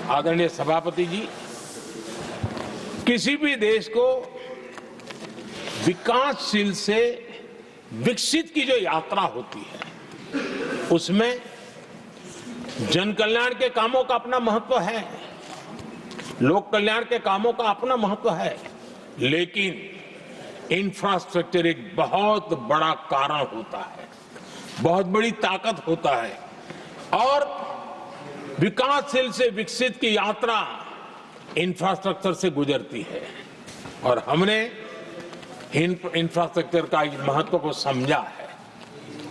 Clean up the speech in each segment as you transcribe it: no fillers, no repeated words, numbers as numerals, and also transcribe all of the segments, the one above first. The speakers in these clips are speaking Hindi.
आदरणीय सभापति जी, किसी भी देश को विकासशील से विकसित की जो यात्रा होती है उसमें जन कल्याण के कामों का अपना महत्व है, लोक कल्याण के कामों का अपना महत्व है, लेकिन इंफ्रास्ट्रक्चर एक बहुत बड़ा कारण होता है, बहुत बड़ी ताकत होता है और विकासशील से विकसित की यात्रा इंफ्रास्ट्रक्चर से गुजरती है और हमने इंफ्रास्ट्रक्चर का महत्व को समझा है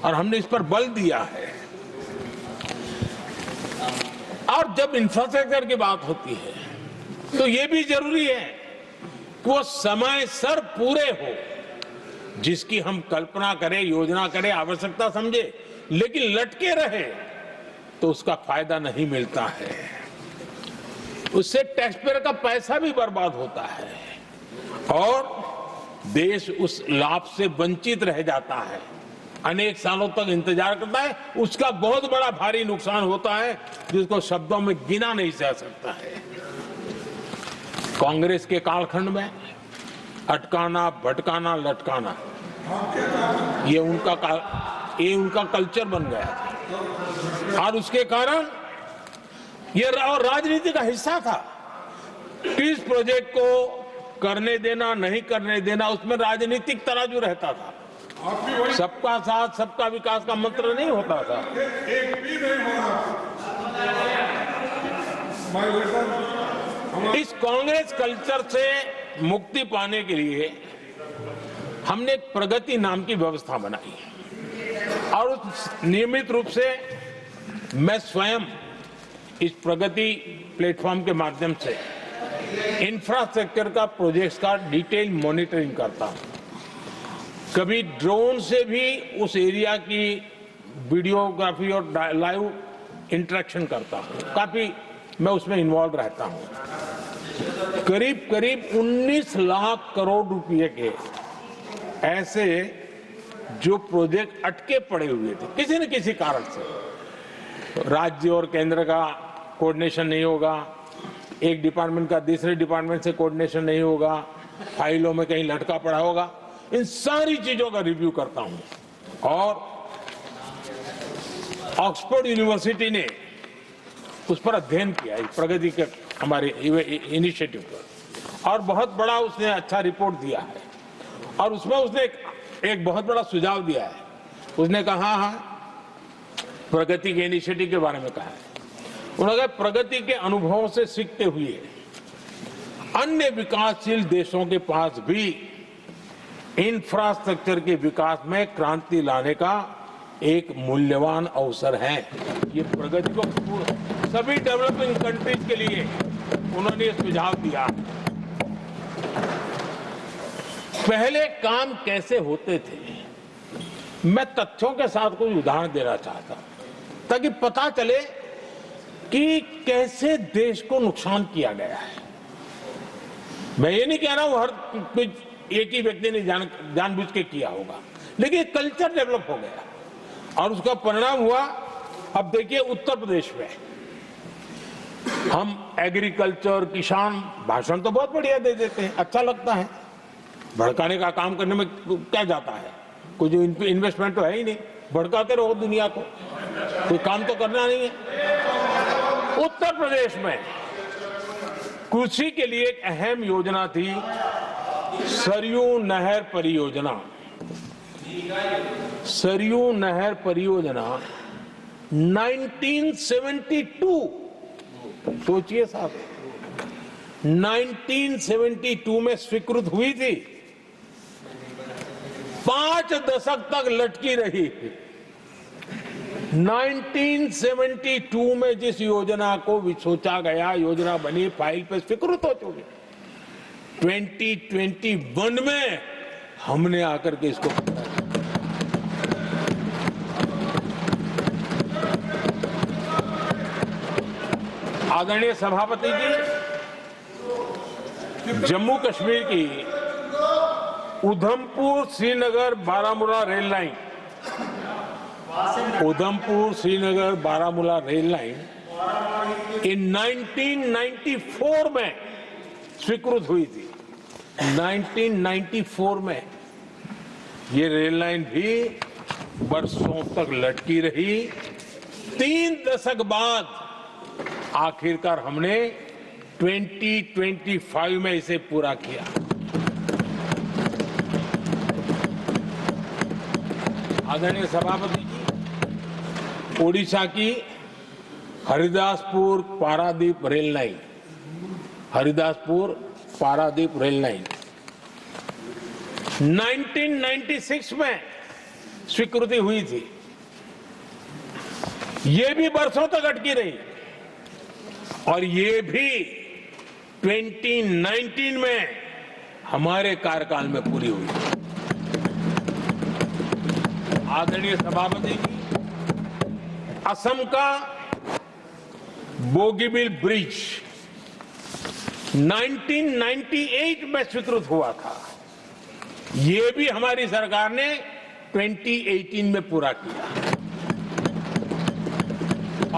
और हमने इस पर बल दिया है। और जब इंफ्रास्ट्रक्चर की बात होती है तो ये भी जरूरी है कि वो समय सर पूरे हो, जिसकी हम कल्पना करें, योजना करें, आवश्यकता समझे, लेकिन लटके रहे तो उसका फायदा नहीं मिलता है, उससे टैक्सपेयर का पैसा भी बर्बाद होता है और देश उस लाभ से वंचित रह जाता है, अनेक सालों तक इंतजार करता है, उसका बहुत बड़ा भारी नुकसान होता है जिसको शब्दों में गिना नहीं जा सकता है। कांग्रेस के कालखंड में अटकाना, भटकाना, लटकाना ये उनका कल्चर बन गया था और उसके कारण ये राजनीति का हिस्सा था। किस प्रोजेक्ट को करने देना, नहीं करने देना, उसमें राजनीतिक तराजू रहता था। सबका साथ सबका विकास का मंत्र नहीं होता था। इस कांग्रेस कल्चर से मुक्ति पाने के लिए हमने एक प्रगति नाम की व्यवस्था बनाई और उस नियमित रूप से मैं स्वयं इस प्रगति प्लेटफॉर्म के माध्यम से इंफ्रास्ट्रक्चर का प्रोजेक्ट्स का डिटेल मॉनिटरिंग करता हूं। कभी ड्रोन से भी उस एरिया की वीडियोग्राफी और लाइव इंटरेक्शन करता हूं, काफी मैं उसमें इन्वॉल्व रहता हूं। करीब 19 लाख करोड़ रुपए के ऐसे जो प्रोजेक्ट अटके पड़े हुए थे किसी न किसी कारण से, राज्य और केंद्र का कोऑर्डिनेशन नहीं होगा, एक डिपार्टमेंट का दूसरे डिपार्टमेंट से कोऑर्डिनेशन नहीं होगा, फाइलों में कहीं लटका पड़ा होगा, इन सारी चीजों का रिव्यू करता हूं और ऑक्सफोर्ड यूनिवर्सिटी ने उस पर अध्ययन किया इस प्रगति के हमारे इनिशिएटिव पर और बहुत बड़ा उसने अच्छा रिपोर्ट दिया है और उसमें उसने एक बहुत बड़ा सुझाव दिया है। उसने कहा प्रगति के इनिशिएटिव के बारे में कहा है, उन्होंने प्रगति के अनुभवों से सीखते हुए अन्य विकासशील देशों के पास भी इंफ्रास्ट्रक्चर के विकास में क्रांति लाने का एक मूल्यवान अवसर है। ये प्रगति को सभी डेवलपिंग कंट्रीज के लिए उन्होंने ये सुझाव दिया। पहले काम कैसे होते थे, मैं तथ्यों के साथ कुछ उदाहरण देना चाहता हूं ताकि पता चले कि कैसे देश को नुकसान किया गया है। मैं ये नहीं कह रहा हूं हर कुछ एक ही व्यक्ति ने जानबूझ के किया होगा, लेकिन कल्चर डेवलप हो गया और उसका परिणाम हुआ। अब देखिए उत्तर प्रदेश में हम एग्रीकल्चर, किसान, भाषण तो बहुत बढ़िया दे देते हैं, अच्छा लगता है, भड़काने का काम करने में क्या जाता है, कोई जो इन्वेस्टमेंट तो है ही नहीं, भड़काते रहो दुनिया को, कोई काम तो करना नहीं है। उत्तर प्रदेश में कृषि के लिए एक अहम योजना थी सरयू नहर परियोजना। सरयू नहर परियोजना 1972, सोचिए साहब, 1972 में स्वीकृत हुई थी, 5 दशक तक लटकी रही। 1972 में जिस योजना को सोचा गया, योजना बनी, फाइल पे स्वीकृत हो चुकी, 2021 में हमने आकर के इसको आदरणीय सभापति जी, जम्मू कश्मीर की Udhampur Srinagar Baramulla rail line, Udhampur Srinagar Baramulla rail line in 1994 में स्वीकृत हुई थी। 1994 में ये रेल लाइन भी वर्षों तक लटकी रही। 3 दशक बाद आखिरकार हमने 2025 में इसे पूरा किया। आदरणीय सभापति जी, ओडिशा की Haridaspur Paradip rail line, Haridaspur Paradip rail line 1996 में स्वीकृति हुई थी। ये भी वर्षों तक अटकी रही और ये भी 2019 में हमारे कार्यकाल में पूरी हुई। आदरणीय सभापति जी, असम का बोगीबिल ब्रिज 1998 में स्वीकृत हुआ था। ये भी हमारी सरकार ने 2018 में पूरा किया।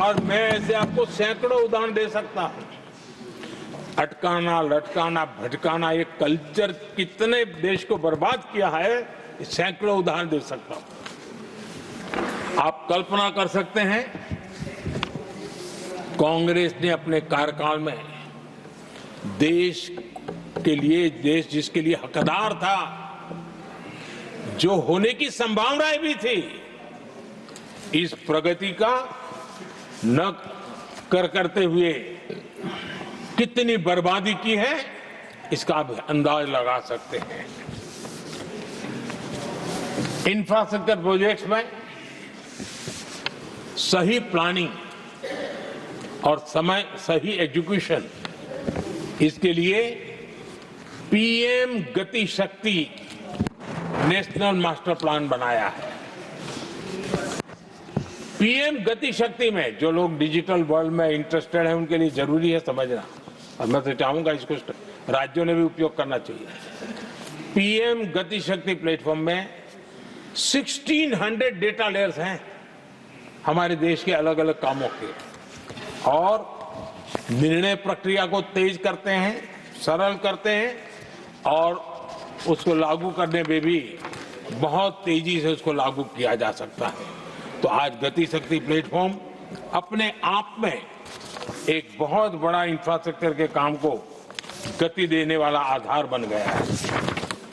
और मैं ऐसे आपको सैकड़ों उदाहरण दे सकता हूं। अटकाना, लटकाना, भटकाना, ये कल्चर कितने देश को बर्बाद किया है, सैकड़ों उदाहरण दे सकता हूं। आप कल्पना कर सकते हैं, कांग्रेस ने अपने कार्यकाल में देश के लिए, देश जिसके लिए हकदार था, जो होने की संभावनाएं भी थी, इस प्रगति का न करते हुए कितनी बर्बादी की है, इसका आप अंदाज लगा सकते हैं। इंफ्रास्ट्रक्चर प्रोजेक्ट्स में सही प्लानिंग और सही एजुकेशन, इसके लिए पीएम गति शक्ति नेशनल मास्टर प्लान बनाया है। पीएम गति शक्ति में जो लोग डिजिटल वर्ल्ड में इंटरेस्टेड हैं, उनके लिए जरूरी है समझना, और मैं तो चाहूंगा इसको राज्यों ने भी उपयोग करना चाहिए। पीएम गति शक्ति प्लेटफॉर्म में 1600 डेटा लेयर्स हैं हमारे देश के अलग अलग कामों के, और निर्णय प्रक्रिया को तेज करते हैं, सरल करते हैं, और उसको लागू करने में भी बहुत तेजी से उसको लागू किया जा सकता है। तो आज गति शक्ति प्लेटफॉर्म अपने आप में एक बहुत बड़ा इंफ्रास्ट्रक्चर के काम को गति देने वाला आधार बन गया है।